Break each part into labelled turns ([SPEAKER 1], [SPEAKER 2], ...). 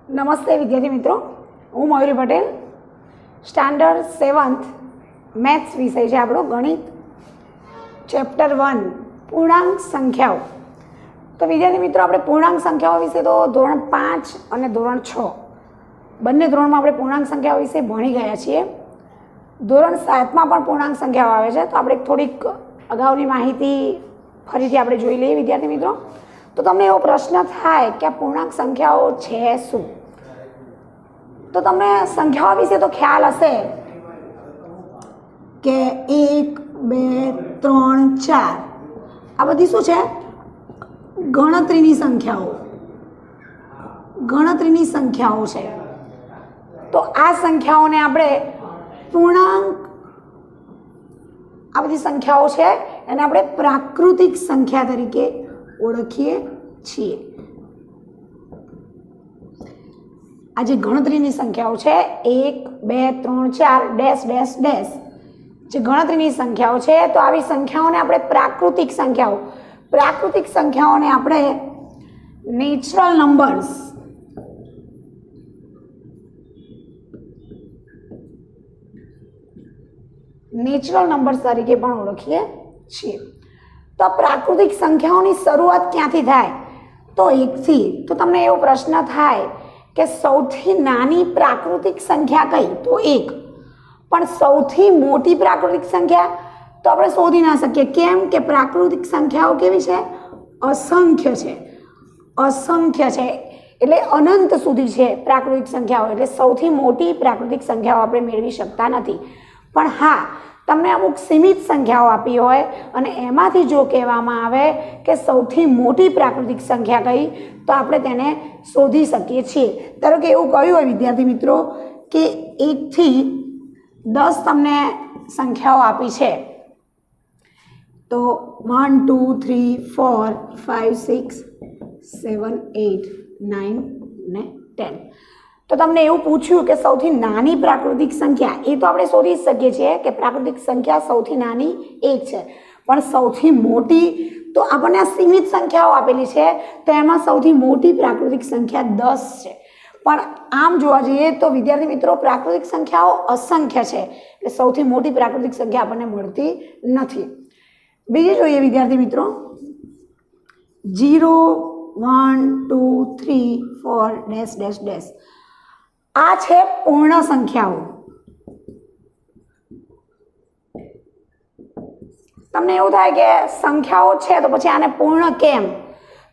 [SPEAKER 1] નમસ્તે વિદ્યાર્થી મિત્રો, હું Mayuri Patel. Standard 7th maths વિષય છે આપણો ગણિત, ચેપ્ટર 1 પૂર્ણાંક સંખ્યાઓ. તો વિદ્યાર્થી મિત્રો, આપણે પૂર્ણાંક સંખ્યાઓ વિશે તો ધોરણ 5 અને ધોરણ 6 બંને ધોરણમાં આપણે પૂર્ણાંક સંખ્યાઓ વિશે ભણી ગયા છીએ. ધોરણ 7માં પણ પૂર્ણાંક સંખ્યાઓ આવે છે, તો આપણે થોડીક અગાઉની માહિતી ફરીથી આપણે જોઈ લઈએ વિદ્યાર્થી મિત્રો. તો તમને એવો પ્રશ્ન થાય કે આ પૂર્ણાંક સંખ્યાઓ છે શું, તો તમને સંખ્યાઓ વિશે તો ખ્યાલ હશે કે 1, 2, 3, 4 આ બધી શું છે? ગણતરીની સંખ્યાઓ છે. તો આ સંખ્યાઓને આપણે પૂર્ણાંક, આ બધી સંખ્યાઓ છે એને આપણે પ્રાકૃતિક સંખ્યા તરીકે ઓળખીએ છીએ. આ જે ગણતરીની સંખ્યાઓ છે 1, 2, 3, 4 ડેશ ડેશ ડેશ જે ગણતરીની સંખ્યાઓ છે, તો આવી સંખ્યાઓને આપણે પ્રાકૃતિક સંખ્યાઓને આપણે નેચરલ નંબર્સ તરીકે પણ ઓળખીએ છીએ. તો પ્રાકૃતિક સંખ્યાઓની શરૂઆત ક્યાંથી થાય? તો 1 થી. તો તમને એવો પ્રશ્ન થાય કે સૌથી નાની પ્રાકૃતિક સંખ્યા કઈ? તો 1. પણ સૌથી મોટી પ્રાકૃતિક સંખ્યા તો આપણે શોધી ના શકીએ. કેમ કે પ્રાકૃતિક સંખ્યાઓ કેવી છે? અસંખ્ય છે, એટલે અનંત સુધી છે પ્રાકૃતિક સંખ્યાઓ. એટલે સૌથી મોટી પ્રાકૃતિક સંખ્યાઓ આપણે મેળવી શકતા નથી. પણ હા, તમને અમુક સીમિત સંખ્યાઓ આપી હોય અને એમાંથી જો કહેવામાં આવે કે સૌથી મોટી પ્રાકૃતિક સંખ્યા કઈ, તો આપણે તેને શોધી શકીએ છીએ. ધારો કે એવું કહ્યું હોય વિદ્યાર્થી મિત્રો કે 1 થી 10 તમને સંખ્યાઓ આપી છે, તો 1, 2, 3, 4, 5, 6, 7, 8, 9 ને 10. તો તમને એવું પૂછ્યું કે સૌથી નાની પ્રાકૃતિક સંખ્યા, એ તો આપણે શોધી શકીએ છીએ કે પ્રાકૃતિક સંખ્યા સૌથી નાની 1 છે. પણ સૌથી મોટી, તો આપણને આ સીમિત સંખ્યાઓ આપેલી છે, તો એમાં સૌથી મોટી પ્રાકૃતિક સંખ્યા 10 છે. પણ આમ જોવા જઈએ તો વિદ્યાર્થી મિત્રો, પ્રાકૃતિક સંખ્યાઓ અસંખ્ય છે, એટલે સૌથી મોટી પ્રાકૃતિક સંખ્યા આપણને મળતી નથી. બીજી જોઈએ વિદ્યાર્થી મિત્રો, 0, 1, 2, 3, 4 ડેશ ડેશ ડેશ આ છે પૂર્ણ સંખ્યાઓ. તમને એવું થાય કે સંખ્યાઓ છે તો પછી આને પૂર્ણ કેમ?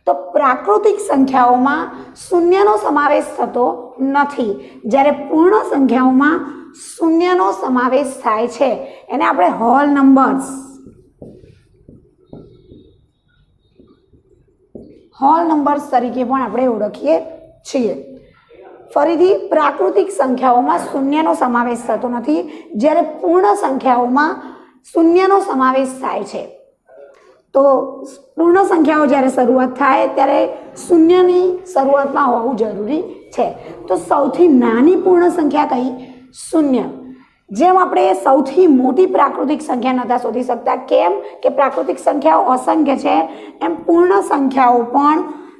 [SPEAKER 1] તો પ્રાકૃતિક સંખ્યાઓમાં શૂન્યનો સમાવેશ થતો નથી, જ્યારે પૂર્ણ સંખ્યાઓમાં શૂન્યનો સમાવેશ થાય છે. એને આપણે હોલ નંબર્સ તરીકે પણ આપણે ઓળખીએ છીએ. ફરીથી, પ્રાકૃતિક સંખ્યાઓમાં શૂન્યનો સમાવેશ થતો નથી, જ્યારે પૂર્ણ સંખ્યાઓમાં શૂન્યનો સમાવેશ થાય છે. તો પૂર્ણ સંખ્યાઓ જ્યારે શરૂઆત થાય ત્યારે શૂન્યની શરૂઆતમાં હોવું જરૂરી છે. તો સૌથી નાની પૂર્ણ સંખ્યા કઈ? 0. જેમ આપણે સૌથી મોટી પ્રાકૃતિક સંખ્યા નતા શોધી શકતા, કેમ કે પ્રાકૃતિક સંખ્યાઓ અસંખ્ય છે, એમ પૂર્ણ સંખ્યાઓ પણ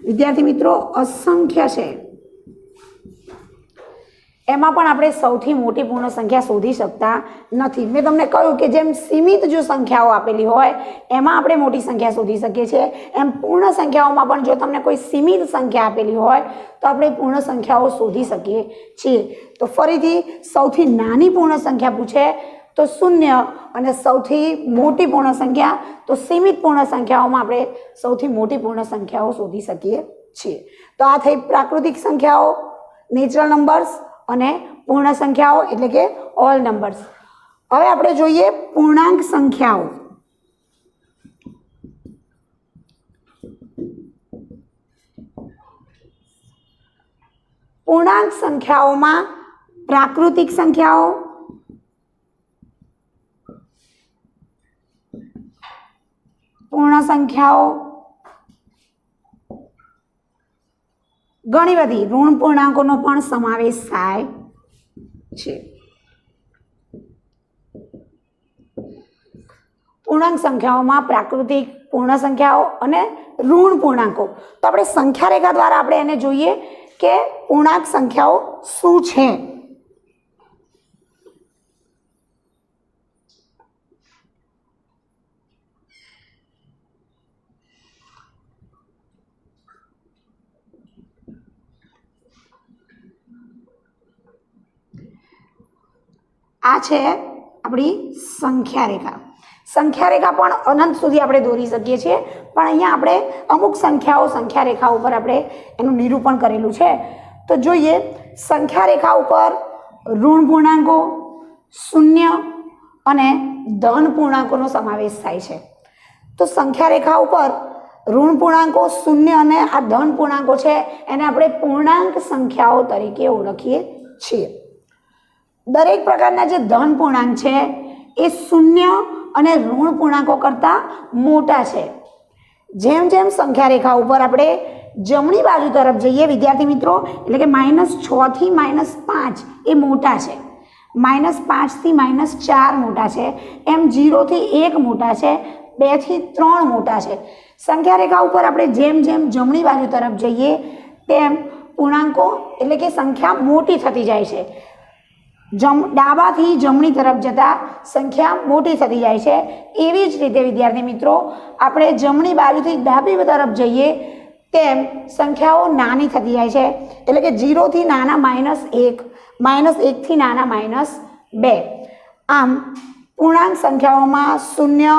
[SPEAKER 1] વિદ્યાર્થી મિત્રો અસંખ્ય છે. એમાં પણ આપણે સૌથી મોટી પૂર્ણ સંખ્યા શોધી શકતા નથી. મેં તમને કહ્યું કે જેમ સીમિત જો સંખ્યાઓ આપેલી હોય એમાં આપણે મોટી સંખ્યા શોધી શકીએ છીએ, એમ પૂર્ણ સંખ્યાઓમાં પણ જો તમને કોઈ સીમિત સંખ્યા આપેલી હોય તો આપણે પૂર્ણ સંખ્યાઓ શોધી શકીએ છીએ. તો ફરીથી, સૌથી નાની પૂર્ણ સંખ્યા પૂછે તો 0, અને સૌથી મોટી પૂર્ણ સંખ્યા તો સીમિત પૂર્ણ સંખ્યાઓમાં આપણે સૌથી મોટી પૂર્ણ સંખ્યાઓ શોધી શકીએ છીએ. તો આ થઈ પ્રાકૃતિક સંખ્યાઓ, નેચરલ નંબર્સ અને પૂર્ણ સંખ્યાઓ એટલે કે ઓલ નંબર્સ. હવે આપણે જોઈએ પૂર્ણાંક સંખ્યાઓ. પૂર્ણાંક સંખ્યાઓમાં પ્રાકૃતિક સંખ્યાઓ, પૂર્ણ સંખ્યાઓ, ઘણી બધી ઋણ પૂર્ણાંકોનો પણ સમાવેશ થાય છે. પૂર્ણાંક સંખ્યાઓમાં પ્રાકૃતિક, પૂર્ણ સંખ્યાઓ અને ઋણ પૂર્ણાંકો. તો આપણે સંખ્યા રેખા દ્વારા આપણે એને જોઈએ કે પૂર્ણાંક સંખ્યાઓ શું છે. આ છે આપણી સંખ્યા રેખા. સંખ્યા રેખા પણ અનંત સુધી આપણે દોરી શકીએ છીએ, પણ અહીંયા આપણે અમુક સંખ્યાઓ સંખ્યા રેખા ઉપર આપણે એનું નિરૂપણ કરેલું છે. તો જોઈએ, સંખ્યા રેખા ઉપર ઋણ પૂર્ણાંકો, શૂન્ય અને ધન પૂર્ણાંકોનો સમાવેશ થાય છે. તો સંખ્યા રેખા ઉપર ઋણ પૂર્ણાંકો, શૂન્ય અને આ ધન પૂર્ણાંકો છે એને આપણે પૂર્ણાંક સંખ્યાઓ તરીકે ઓળખીએ છીએ. દરેક પ્રકારના જે ધન પૂર્ણાંક છે એ શૂન્ય અને ઋણ પૂર્ણાંકો કરતાં મોટા છે. જેમ જેમ સંખ્યા રેખા ઉપર આપણે જમણી બાજુ તરફ જઈએ વિદ્યાર્થી મિત્રો, એટલે કે -6 થી -5 એ મોટા છે, -5 થી -4 મોટા છે, એમ 0 થી 1 મોટા છે, 2 થી 3 મોટા છે. સંખ્યા રેખા ઉપર આપણે જેમ જેમ જમણી બાજુ તરફ જઈએ તેમ પૂર્ણાંકો એટલે કે સંખ્યા મોટી થતી જાય છે. ડાબાથી જમણી તરફ જતા સંખ્યા મોટી થતી જાય છે. એવી જ રીતે વિદ્યાર્થી મિત્રો આપણે જમણી બાજુથી ડાબી તરફ જઈએ તેમ સંખ્યાઓ નાની થતી જાય છે, એટલે કે 0 થી નાના -1, -1 થી નાના -2. આમ પૂર્ણાંક સંખ્યાઓમાં શૂન્ય,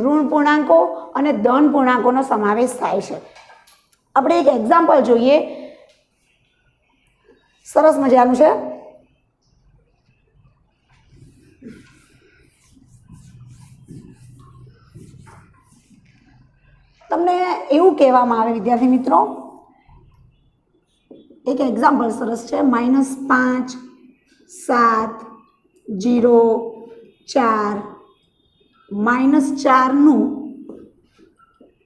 [SPEAKER 1] ઋણ પૂર્ણાંકો અને ધન પૂર્ણાંકોનો સમાવેશ થાય છે. આપણે એક એક્ઝામ્પલ જોઈએ, સરસ મજાનું છે. તમને એવું કહેવામાં આવે વિદ્યાર્થી મિત્રો, એક એક્ઝામ્પલ સરસ છે, -5, 7, 0, 4, -4 નું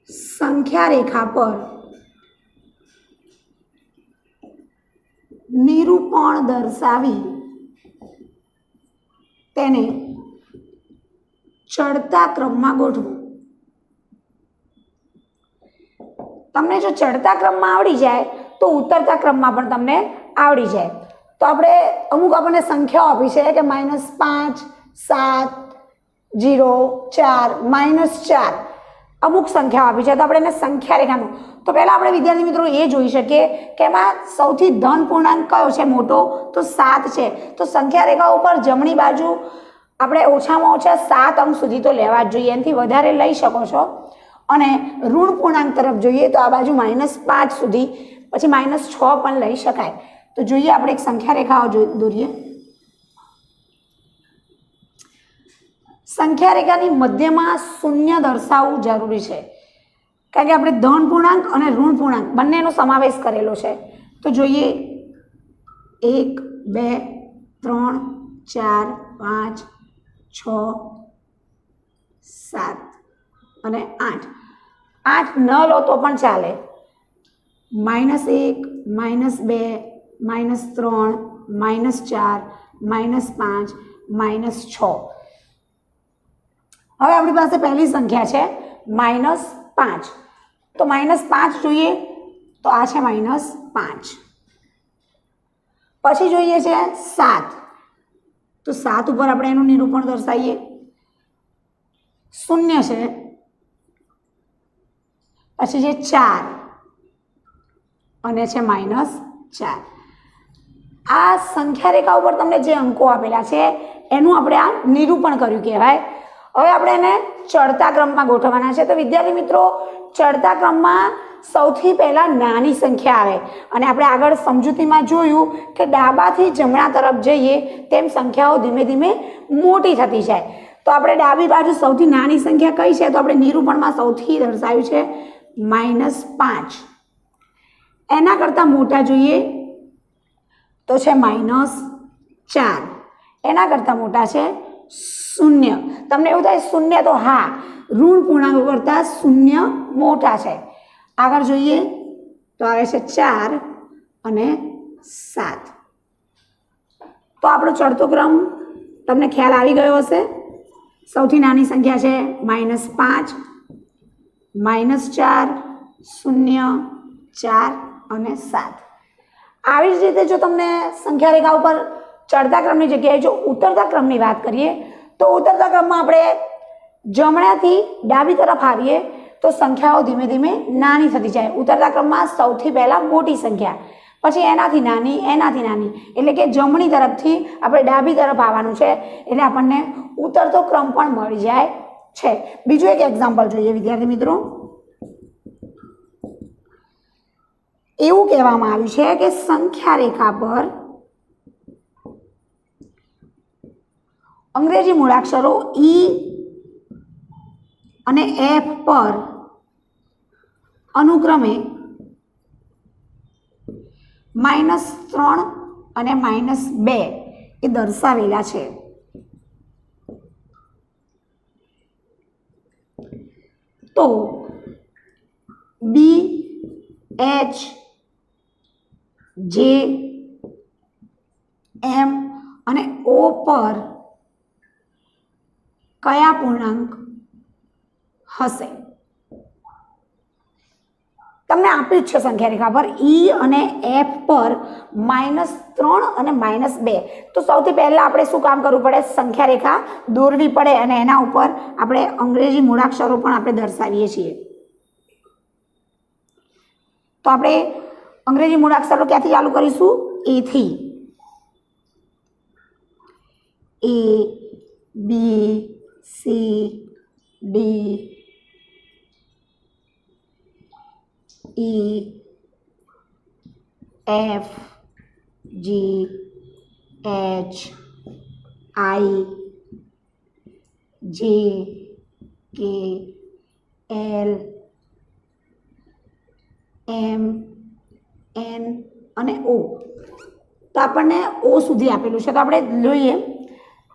[SPEAKER 1] સંખ્યા રેખા પર નિરૂપણ દર્શાવી તેને ચડતા ક્રમમાં ગોઠવો. તમને જો ચડતા ક્રમમાં આવડી જાય તો ઉતરતા ક્રમમાં પણ તમને આવડી જાય. તો આપણે અમુક આપણને સંખ્યાઓ આપી છે કે -5, 7, 0, 4, -4 અમુક સંખ્યાઓ આપી છે. તો આપણે એને સંખ્યા રેખાનું, તો પહેલાં આપણે વિદ્યાર્થી મિત્રો એ જોઈ શકીએ કે એમાં સૌથી ધન પૂર્ણાંક કયો છે મોટો, તો 7 છે. તો સંખ્યા રેખા ઉપર જમણી બાજુ આપણે ઓછામાં ઓછા 7 અંક સુધી તો લેવા જ જોઈએ, એનાથી વધારે લઈ શકો છો. અને ઋણ પૂર્ણાંક તરફ જોઈએ તો આ બાજુ -5 સુધી, પછી -6 પણ લઈ શકાય. તો જોઈએ આપણે એક સંખ્યા રેખાઓ દોરીએ. સંખ્યા રેખાની મધ્યમાં શૂન્ય દર્શાવવું જરૂરી છે, કારણ કે આપણે ધન પૂર્ણાંક અને ઋણ પૂર્ણાંક બંનેનો સમાવેશ કરેલો છે. તો જોઈએ 1, 2, 3, 4, 5, 6, 7 અને 8. 8 ન લો તો પણ ચાલે. -1, -2, -3, -4, -5, -6. હવે આપણી પાસે પહેલી સંખ્યા છે -5. તો -5 જોઈએ તો આ છે -5. પછી જોઈએ છે 7. તો 7 ઉપર આપણે એનું નિરૂપણ દર્શાવીએ. 0 છે, પછી છે 4 અને છે -4. આ સંખ્યા રેખા ઉપર તમને જે અંકો આપેલા છે એનું આપણે આ નિરૂપણ કર્યું કહેવાય. હવે આપણે એને ચડતા ક્રમમાં ગોઠવવાના છે. તો વિદ્યાર્થી મિત્રો ચડતા ક્રમમાં સૌથી પહેલાં નાની સંખ્યા આવે, અને આપણે આગળ સમજૂતીમાં જોયું કે ડાબાથી જમણા તરફ જઈએ તેમ સંખ્યાઓ ધીમે ધીમે મોટી થતી જાય. તો આપણે ડાબી બાજુ સૌથી નાની સંખ્યા કઈ છે, તો આપણે નિરૂપણમાં સૌથી દર્શાવ્યું છે -5. એના કરતાં મોટા જોઈએ તો છે -4. એના કરતાં મોટા છે 0. તમને એવું થાય 0 તો હા, ઋણ પૂર્ણાંકો કરતાં 0 મોટા છે. આગળ જોઈએ તો આવે છે 4 અને 7. તો આપણો ચડતો ક્રમ તમને ખ્યાલ આવી ગયો હશે. સૌથી નાની સંખ્યા છે -5, -4, 0, 4 અને 7. આવી જ રીતે જો તમને સંખ્યા રેખા ઉપર ચડતા ક્રમની જગ્યાએ જો ઉતરતા ક્રમની વાત કરીએ તો ઉતરતા ક્રમમાં આપણે જમણાથી ડાબી તરફ આવીએ તો સંખ્યાઓ ધીમે ધીમે નાની થતી જાય. ઉતરતા ક્રમમાં સૌથી પહેલાં મોટી સંખ્યા, પછી એનાથી નાની, એટલે કે જમણી તરફથી આપણે ડાબી તરફ આવવાનું છે, એટલે આપણને ઉતરતો ક્રમ પણ મળી જાય છે. બીજું એક એક્ઝામ્પલ જોઈએ વિદ્યાર્થી મિત્રો. એવું કહેવામાં આવ્યું છે કે સંખ્યા રેખા પર અંગ્રેજી મૂળાક્ષરો ઈ અને એફ પર અનુક્રમે -3 અને -2 એ દર્શાવેલા છે. તો બી, એચ, જે, એમ અને ઓ પર કયા પૂર્ણાંક હશે? તમને આપ્યું જ છે સંખ્યા રેખા પર ઈ અને એફ પર -3 અને -2. તો સૌથી પહેલા આપણે શું કામ કરવું પડે? સંખ્યા રેખા દોરવી પડે અને એના ઉપર આપણે અંગ્રેજી મૂળાક્ષરો પણ આપણે દર્શાવીએ છીએ. તો આપણે અંગ્રેજી મૂળાક્ષરો ક્યાંથી ચાલુ કરીશું? એ થી. એ, બી, સી, ડી, ઈ, એફ, જી, એચ, આઈ, જે, કે, એલ, એમ, એન અને ઓ. તો આપણને ઓ સુધી આપેલું છે. તો આપણે જોઈએ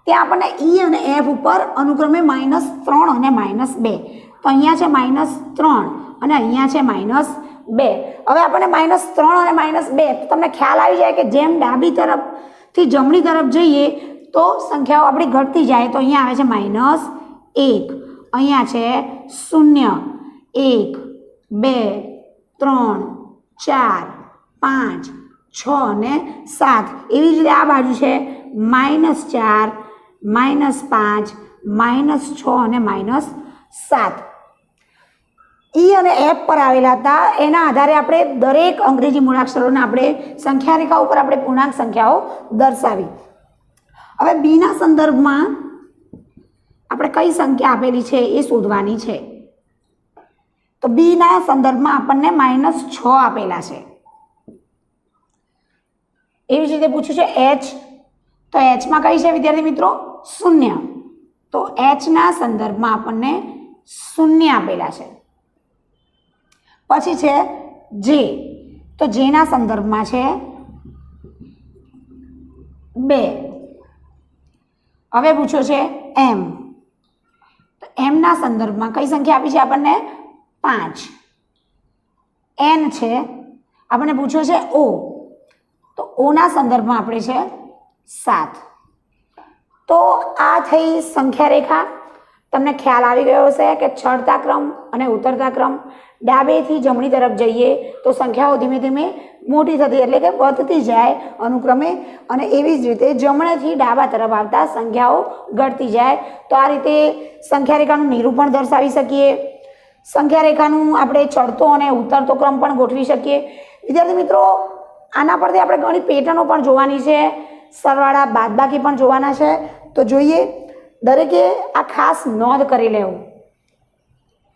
[SPEAKER 1] ત્યાં આપણને ઈ અને એફ ઉપર અનુક્રમે -3 અને -2. તો અહીંયા છે -3 અને અહીંયા છે -2. હવે આપણને -3 અને -2 તો તમને ખ્યાલ આવી જાય કે જેમ ડાબી તરફથી જમણી તરફ જઈએ તો સંખ્યાઓ આપણી ઘટતી જાય. તો અહીંયા આવે છે -1, અહીંયા છે 0, 1, 2, 3, 4, 5, 6 અને 7. એવી જ રીતે આ બાજુ છે -4, -5, -6 અને -7. ઈ અને એફ પર આવેલા હતા. એના આધારે આપણે દરેક અંગ્રેજી મૂળાક્ષરોને આપણે સંખ્યા રેખા ઉપર આપણે પૂર્ણાંક સંખ્યાઓ દર્શાવી. હવે બીના સંદર્ભમાં આપણે કઈ સંખ્યા આપેલી છે એ શોધવાની છે. તો બીના સંદર્ભમાં આપણને -6 આપેલા છે. એવી જ રીતે પૂછ્યું છે એચ. તો એચમાં કઈ છે વિદ્યાર્થી મિત્રો? 0. તો એચના સંદર્ભમાં આપણને 0 આપેલા છે. પછી છે જે. તો જેના સંદર્ભમાં છે 2. હવે પૂછ્યો છે એમ. તો એમના સંદર્ભમાં કઈ સંખ્યા આપી છે આપણને? 5. એન છે. આપણને પૂછ્યો છે ઓ. તો ઓના સંદર્ભમાં આપણે છે 7. તો આ થઈ સંખ્યા રેખા. તમને ખ્યાલ આવી ગયો હશે કે ચડતા ક્રમ અને ઉતરતા ક્રમ, ડાબેથી જમણી તરફ જઈએ તો સંખ્યાઓ ધીમે ધીમે મોટી થતી એટલે કે વધતી જાય અનુક્રમે, અને એવી જ રીતે જમણેથી ડાબા તરફ આવતા સંખ્યાઓ ઘટતી જાય. તો આ રીતે સંખ્યા રેખાનું નિરૂપણ દર્શાવી શકીએ. સંખ્યા રેખાનું આપણે ચડતો અને ઉતરતો ક્રમ પણ ગોઠવી શકીએ. વિદ્યાર્થી મિત્રો, આના પરથી આપણે ઘણી પેટર્નો પણ જોવાની છે, સરવાળા બાદબાકી પણ જોવાના છે. તો જોઈએ, દરેકે આ ખાસ નોંધ કરી લેવું.